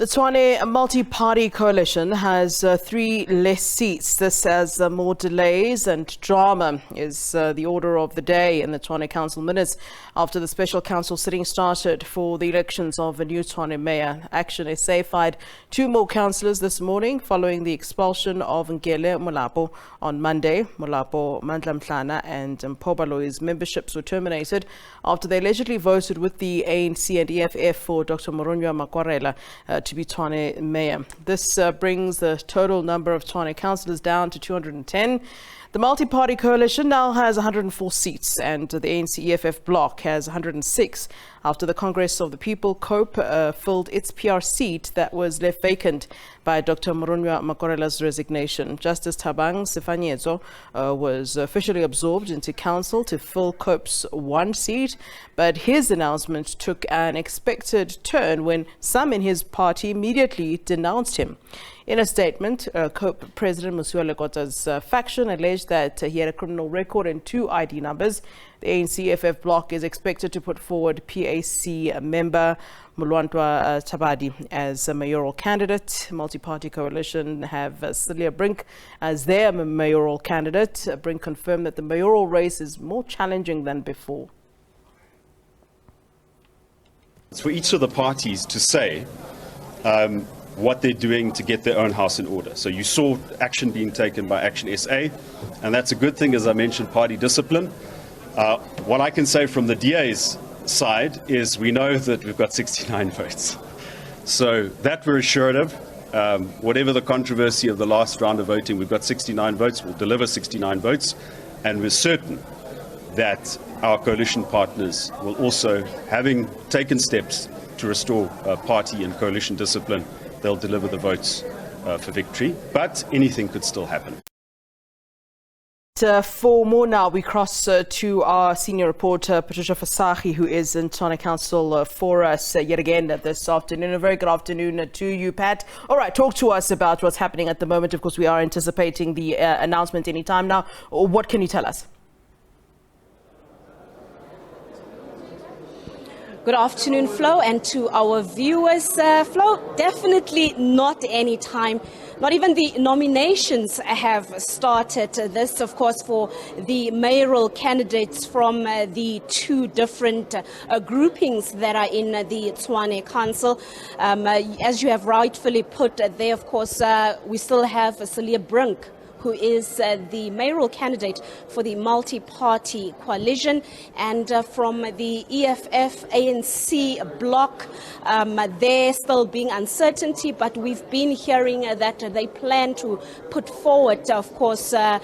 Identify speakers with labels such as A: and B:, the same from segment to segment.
A: The Tshwane multi-party coalition has 3 less seats. This as more delays and drama is the order of the day in the Tshwane Council minutes after the special council sitting started for the elections of a new Tshwane mayor. Action SA fired 2 more councillors this morning following the expulsion of Ngele Molapo on Monday. Molapo, Mandla Mhlana and Mpobalo's memberships were terminated after they allegedly voted with the ANC and EFF for Dr. Moronywa Makwarela to be Tshwane mayor. This brings the total number of Tshwane councillors down to 210. The multi-party coalition now has 104 seats and the ANC-EFF bloc has 106 after the Congress of the People, COPE, filled its PR seat that was left vacant by Dr. Moronywa Makwarela's resignation. Justice Thabang Sifanyezo was officially absorbed into council to fill COPE's 1 seat, but his announcement took an expected turn when some in his party immediately denounced him. In a statement, COPE President Musiwa Lekota's faction alleged that he had a criminal record and 2 ID numbers. The ANC-FF bloc is expected to put forward PAC member Mulwantwa Tabadi as a mayoral candidate. Multi-party coalition have Celia Brink as their mayoral candidate. Brink confirmed that the mayoral race is more challenging than before.
B: It's for each of the parties to say what they're doing to get their own house in order. So you saw action being taken by Action SA, and that's a good thing, as I mentioned, party discipline. What I can say from the DA's side is we know that we've got 69 votes. So that we're assured of. Whatever the controversy of the last round of voting, we've got 69 votes. We'll deliver 69 votes. And we're certain that our coalition partners will also, having taken steps to restore party and coalition discipline, they'll deliver the votes for victory. But anything could still happen.
A: For more now, we cross to our senior reporter, Patricia Visagie, who is in Tshwane Council for us yet again this afternoon. A very good afternoon to you, Pat. All right, talk to us about what's happening at the moment. Of course, we are anticipating the announcement any time now. What can you tell us?
C: Good afternoon, Flo, and to our viewers. Flo, definitely not any time. Not even the nominations have started. This, of course, for the mayoral candidates from the 2 different groupings that are in the Tshwane Council. As you have rightfully put there, of course, we still have Celia Brink, who is the mayoral candidate for the multi-party coalition, and from the EFF ANC bloc, there still being uncertainty, but we've been hearing that they plan to put forward, of course, the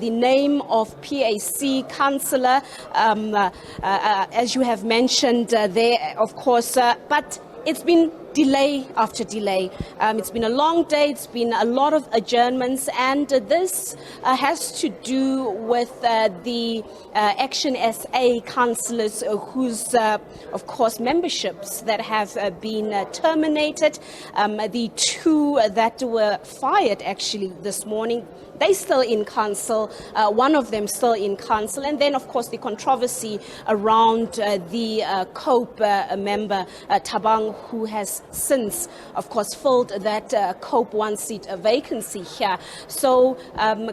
C: name of PAC councillor, as you have mentioned there, of course, but it's been delay after delay. It's been a long day, it's been a lot of adjournments, and this has to do with the Action SA councillors whose, of course, memberships that have been terminated. The 2 that were fired actually this morning, they still in council, one of them still in council, and then of course the controversy around the COPE member Thabang, who has since of course filled that COPE 1 seat vacancy here. So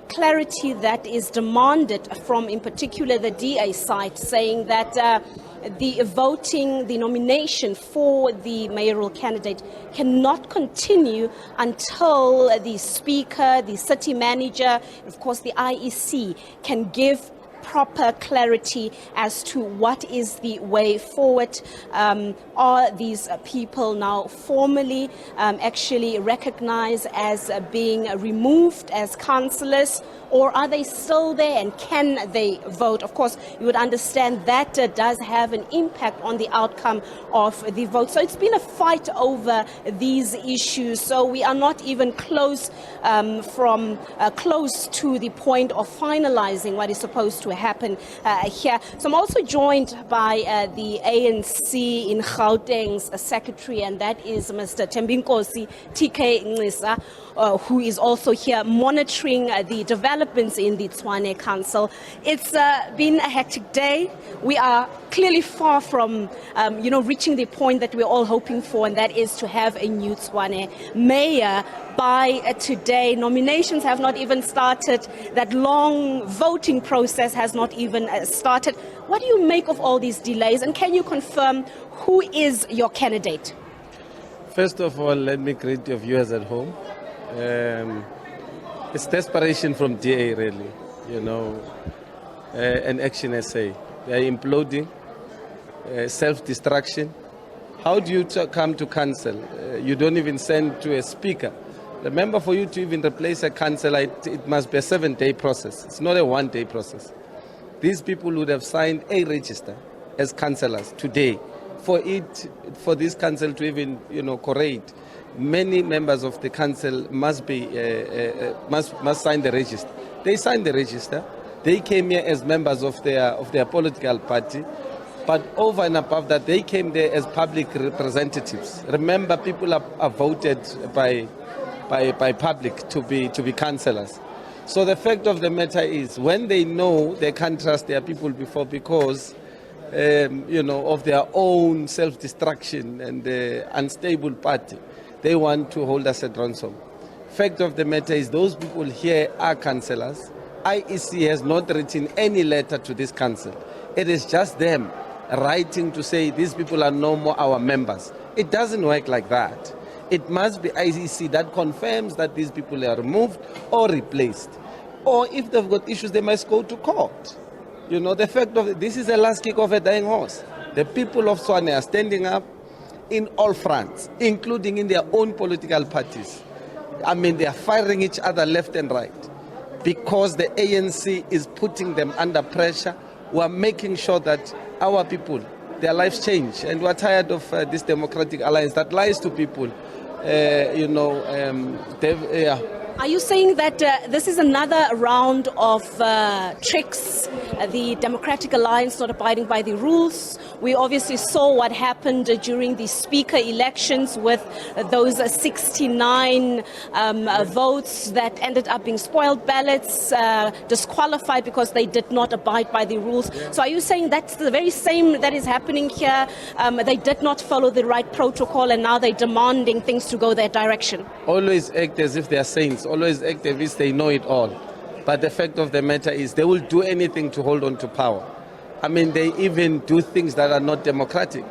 C: clarity that is demanded from in particular the DA side, saying that the voting, the nomination for the mayoral candidate cannot continue until the speaker, the city manager, of course the IEC can give proper clarity as to what is the way forward. Are these people now formally actually recognized as being removed as councillors, or are they still there and can they vote? Of course, you would understand that does have an impact on the outcome of the vote. So it's been a fight over these issues. So we are not even close close to the point of finalizing what is supposed to to happen here. So I'm also joined by the ANC in Gauteng's secretary, and that is Mr. Thembinkosi TK Ncisa, who is also here monitoring the developments in the Tshwane Council. It's been a hectic day. We are clearly far from, reaching the point that we're all hoping for, and that is to have a new Tshwane mayor by today. Nominations have not even started. That long voting process has not even started. What do you make of all these delays, and can you confirm who is your candidate?
D: First of all, let me greet your viewers at home. It's desperation from DA, really, and Action SA. They are imploding, self-destruction. How do you come to council? You don't even send to a speaker. Remember, for you to even replace a councillor, it must be a 7-day process. It's not a 1-day process. These people would have signed a register as councillors today. For this council to even, correct, many members of the council must sign the register. They signed the register. They came here as members of their political party, but over and above that, they came there as public representatives. Remember, people are voted by public to be councillors. So the fact of the matter is, when they know they can't trust their people before because of their own self-destruction and unstable party, they want to hold us at ransom. Fact of the matter is, those people here are councillors. IEC has not written any letter to this council. It is just them writing to say these people are no more our members. It doesn't work like that. It must be IEC that confirms that these people are removed or replaced. Or if they've got issues, they must go to court. The fact of this is the last kick of a dying horse. The people of Tshwane are standing up in all fronts, including in their own political parties. They are firing each other left and right because the ANC is putting them under pressure. We are making sure that our people, their lives change, and we are tired of this democratic alliance that lies to people.
C: Are you saying that this is another round of tricks, the Democratic Alliance not abiding by the rules? We obviously saw what happened during the speaker elections with those 69 votes that ended up being spoiled ballots, disqualified because they did not abide by the rules. So are you saying that's the very same that is happening here? They did not follow the right protocol, and now they're demanding things to go their direction?
D: Always act as if they are saints. Always activists, they know it all. But the fact of the matter is they will do anything to hold on to power. They even do things that are not democratic.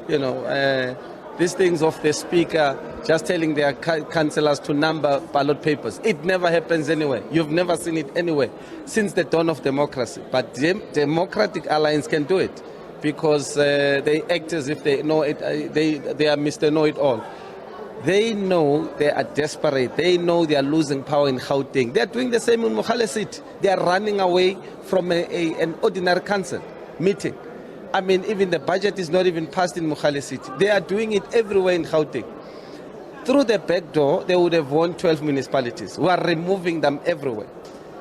D: These things of the speaker just telling their councillors to number ballot papers. It never happens anywhere. You've never seen it anywhere since the dawn of democracy. But the Democratic Alliance can do it because they act as if they know it. They are Mr. Know-it-all. They know they are desperate. They know they are losing power in Gauteng. They are doing the same in Mogale City. They are running away from an ordinary council meeting. Even the budget is not even passed in Mogale City. They are doing it everywhere in Gauteng. Through the back door, they would have won 12 municipalities. We are removing them everywhere.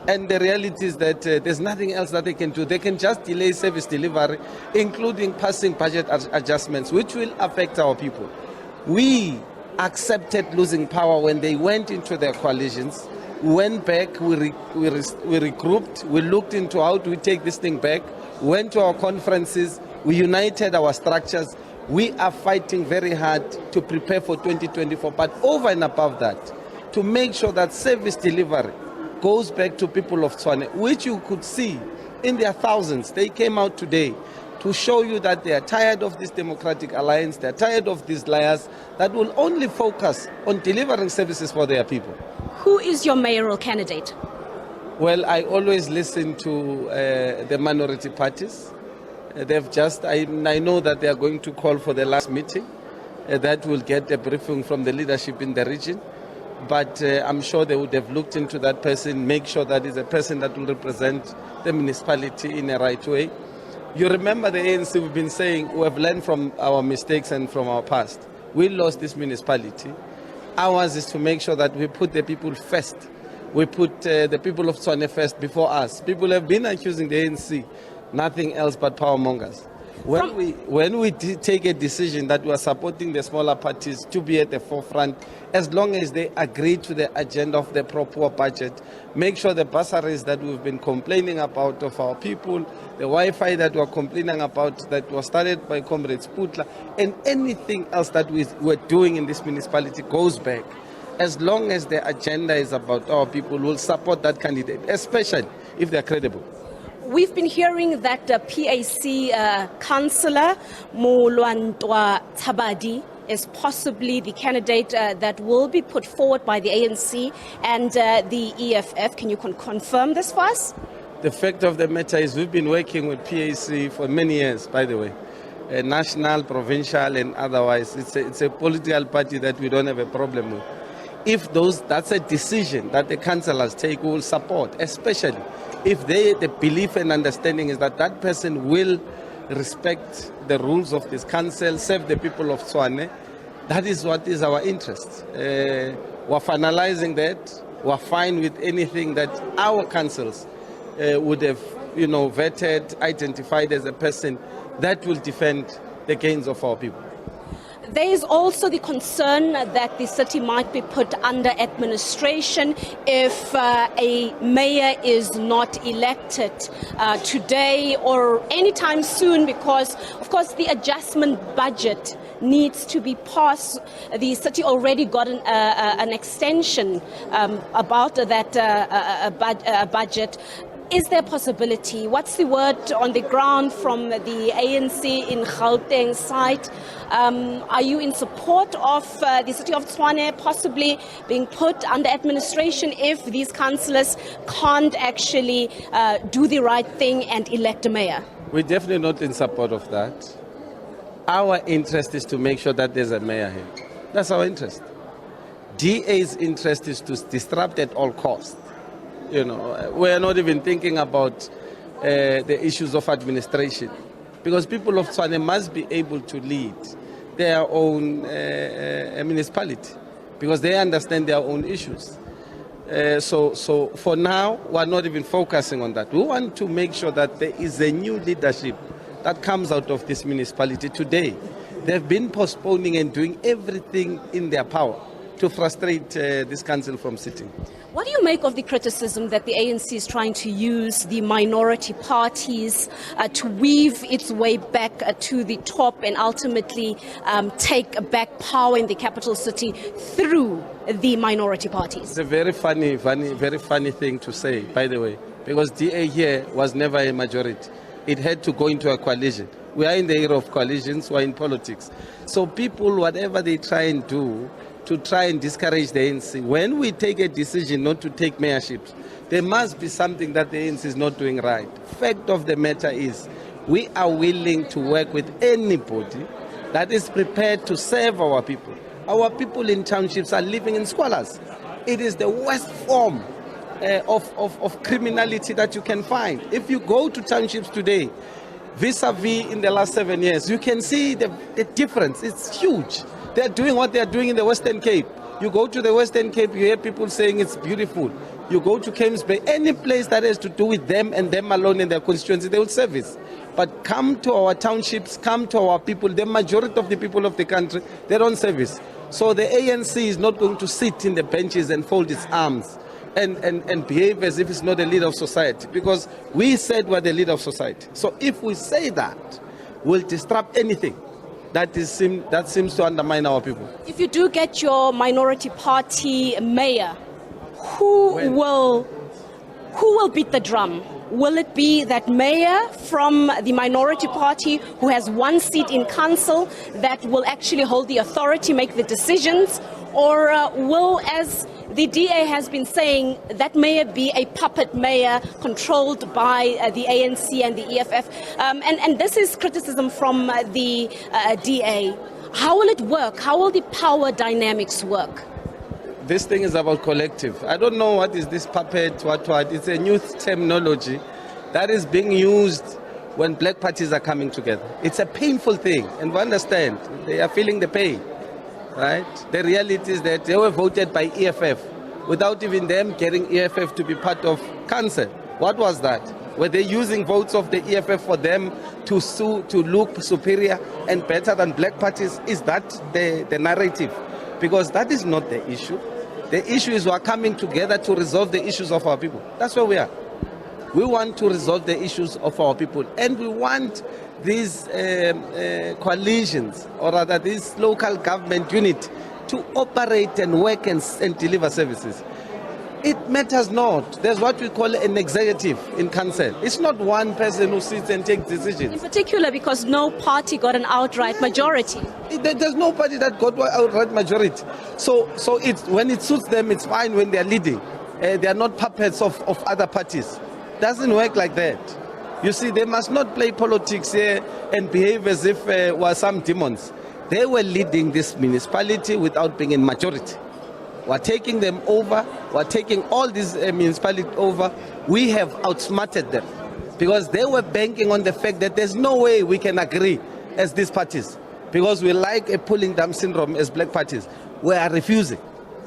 D: And the reality is that there's nothing else that they can do. They can just delay service delivery, including passing budget adjustments, which will affect our people. We accepted losing power when they went into their coalitions. We went back, we regrouped, we looked into how do we take this thing back, went to our conferences, we united our structures. We are fighting very hard to prepare for 2024, but over and above that, to make sure that service delivery goes back to people of Tshwane, which you could see in their thousands. They came out today to show you that they are tired of this Democratic Alliance, they are tired of these liars that will only focus on delivering services for their people.
C: Who is your mayoral candidate?
D: Well, I always listen to the minority parties. I know that they are going to call for the last meeting. That will get a briefing from the leadership in the region. But I'm sure they would have looked into that person, make sure that is a person that will represent the municipality in a right way. You remember the ANC, we've been saying we have learned from our mistakes and from our past. We lost this municipality. Ours is to make sure that we put the people first. We put the people of Tshwane first before us. People have been accusing the ANC, nothing else but power mongers. When we take a decision that we are supporting the smaller parties to be at the forefront, as long as they agree to the agenda of the pro-poor budget, make sure the bursaries that we've been complaining about of our people, the Wi-Fi that we're complaining about that was started by Comrade Sputla, and anything else that we're doing in this municipality goes back. As long as the agenda is about our people, we'll support that candidate, especially if they're credible.
C: We've been hearing that PAC Councillor Mulwantwa Tabadi is possibly the candidate that will be put forward by the ANC and the EFF. Can you confirm this for us?
D: The fact of the matter is we've been working with PAC for many years, by the way. National, provincial and otherwise. It's a political party that we don't have a problem with. If that's a decision that the councillors take, we will support, especially if the belief and understanding is that that person will respect the rules of this council, serve the people of Tshwane. That is what is our interest. We're finalizing that. We're fine with anything that our councils would have, vetted, identified as a person that will defend the gains of our people.
C: There is also the concern that the city might be put under administration if a mayor is not elected today or anytime soon, because, of course, the adjustment budget needs to be passed. The city already got an extension about that budget. Is there a possibility? What's the word on the ground from the ANC in Gauteng side? Are you in support of the city of Tshwane possibly being put under administration if these councillors can't actually do the right thing and elect a mayor?
D: We're definitely not in support of that. Our interest is to make sure that there's a mayor here. That's our interest. DA's interest is to disrupt at all costs. We're not even thinking about the issues of administration, because people of Tshwane must be able to lead their own municipality, because they understand their own issues. So for now, we're not even focusing on that. We want to make sure that there is a new leadership that comes out of this municipality today. They've been postponing and doing everything in their power to frustrate this council from sitting.
C: What do you make of the criticism that the ANC is trying to use the minority parties to weave its way back to the top and ultimately take back power in the capital city through the minority parties?
D: It's a very funny thing to say, by the way, because DA here was never a majority. It had to go into a coalition. We are in the era of coalitions, we're in politics. So people, whatever they try and do, to try and discourage the ANC. When we take a decision not to take mayorships, there must be something that the ANC is not doing right. Fact of the matter is, we are willing to work with anybody that is prepared to serve our people. Our people in townships are living in squalors. It is the worst form of criminality that you can find. If you go to townships today, vis-a-vis in the last 7 years, you can see the difference. It's huge. They're doing what they're doing in the Western Cape. You go to the Western Cape, you hear people saying it's beautiful. You go to Camps Bay, any place that has to do with them and them alone in their constituency, they will service. But come to our townships, come to our people, the majority of the people of the country, they don't service. So the ANC is not going to sit in the benches and fold its arms and behave as if it's not a leader of society, because we said we're the leader of society. So if we say that, we'll disrupt anything that seems to undermine our people.
C: If you do get your minority party mayor, who will beat the drum? Will it be that mayor from the minority party who has one seat in council that will actually hold the authority, make the decisions? Or will, as the DA has been saying, that mayor be a puppet mayor controlled by the ANC and the EFF? And this is criticism from the DA. How will it work? How will the power dynamics work?
D: This thing is about collective. I don't know what is this puppet, what. It's a new terminology that is being used when black parties are coming together. It's a painful thing, and we understand. They are feeling the pain, right? The reality is that they were voted by EFF without even them getting EFF to be part of council. What was that? Were they using votes of the EFF for them to look superior and better than black parties? Is that the narrative? Because that is not the issue. The issue is we are coming together to resolve the issues of our people. That's where we are. We want to resolve the issues of our people, and we want these coalitions, or rather this local government unit, to operate and work and deliver services. It matters not. There's what we call an executive in council. It's not one person who sits and takes decisions.
C: In particular, because no party got an outright majority.
D: There's no party that got an outright majority. So when it suits them, it's fine when they're leading. They are not puppets of other parties. Doesn't work like that. You see, they must not play politics here and behave as if were some demons. They were leading this municipality without being in majority. We're taking them over. We're taking all these municipalities over. We have outsmarted them because they were banking on the fact that there's no way we can agree as these parties, because we like a pulling down syndrome as black parties. We are refusing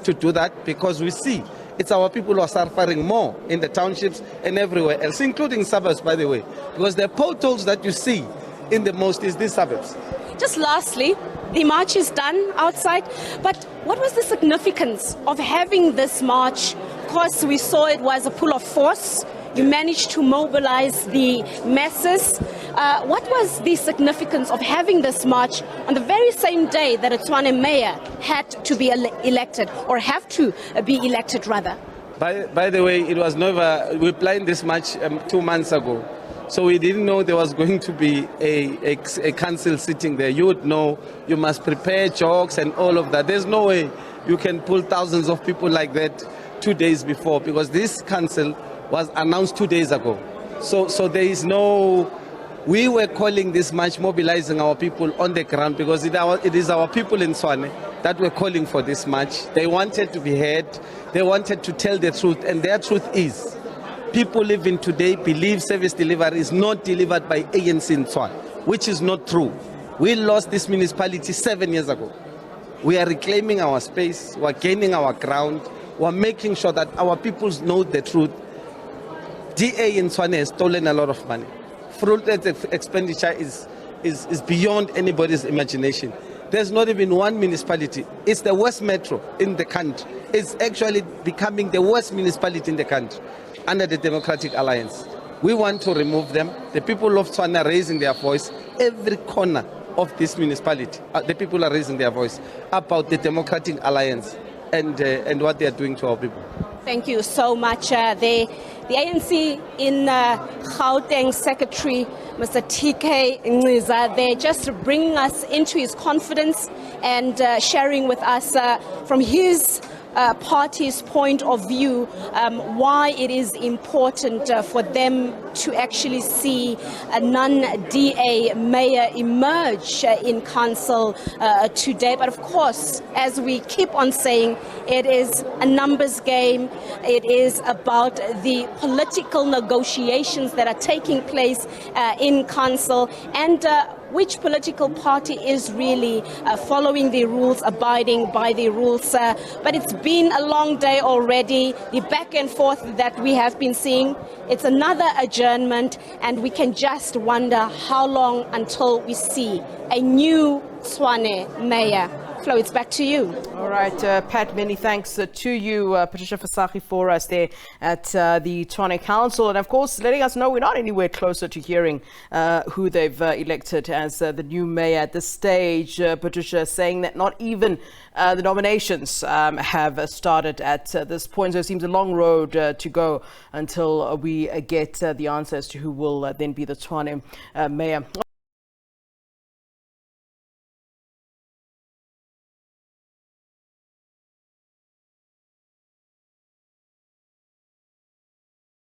D: to do that because we see it's our people who are suffering more in the townships and everywhere else, including suburbs, by the way, because the potholes that you see in the most is these suburbs.
C: Just lastly, the march is done outside, but what was the significance of having this march? Of course, we saw it was a pull of force. You managed to mobilize the masses. What was the significance of having this march on the very same day that a Tshwane mayor had to be elected, or have to be elected rather?
D: By the way, it was never, we planned this march 2 months ago. So we didn't know there was going to be a council sitting there. You would know, you must prepare jokes and all of that. There's no way you can pull thousands of people like that 2 days before, because this council was announced 2 days ago. So there is no, we were calling this march mobilizing our people on the ground, because it is our people in Tshwane that were calling for this march. They wanted to be heard. They wanted to tell the truth, and their truth is, people living today believe service delivery is not delivered by ANC in Tshwane, which is not true. We lost this municipality 7 years ago. We are reclaiming our space, we are gaining our ground, we are making sure that our people know the truth. DA in Tshwane has stolen a lot of money. Fraud expenditure is beyond anybody's imagination. There's not even one municipality. It's the worst metro in the country. It's actually becoming the worst municipality in the country under the Democratic Alliance. We want to remove them. The people of Tshwane are raising their voice. Every corner of this municipality, the people are raising their voice about the Democratic Alliance and what they are doing to our people.
C: Thank you so much. The ANC in Gauteng Secretary, Mr. TK Nziza, they're just bringing us into his confidence and sharing with us from his party's point of view why it is important for them to actually see a non-DA mayor emerge in council today. But of course, as we keep on saying, it is a numbers game. It is about the political negotiations that are taking place in council, and which political party is really following the rules, abiding by the rules. But it's been a long day already. The back and forth that we have been seeing, it's another adjournment, and we can just wonder how long until we see a new Tshwane mayor. Flo, it's back to you.
A: All right, Pat, many thanks to you, Patricia Visagie, for us there at the Tshwane Council. And of course, letting us know we're not anywhere closer to hearing who they've elected as the new mayor at this stage. Patricia saying that not even the nominations have started at this point. So it seems a long road to go until we get the answer as to who will then be the Tshwane mayor.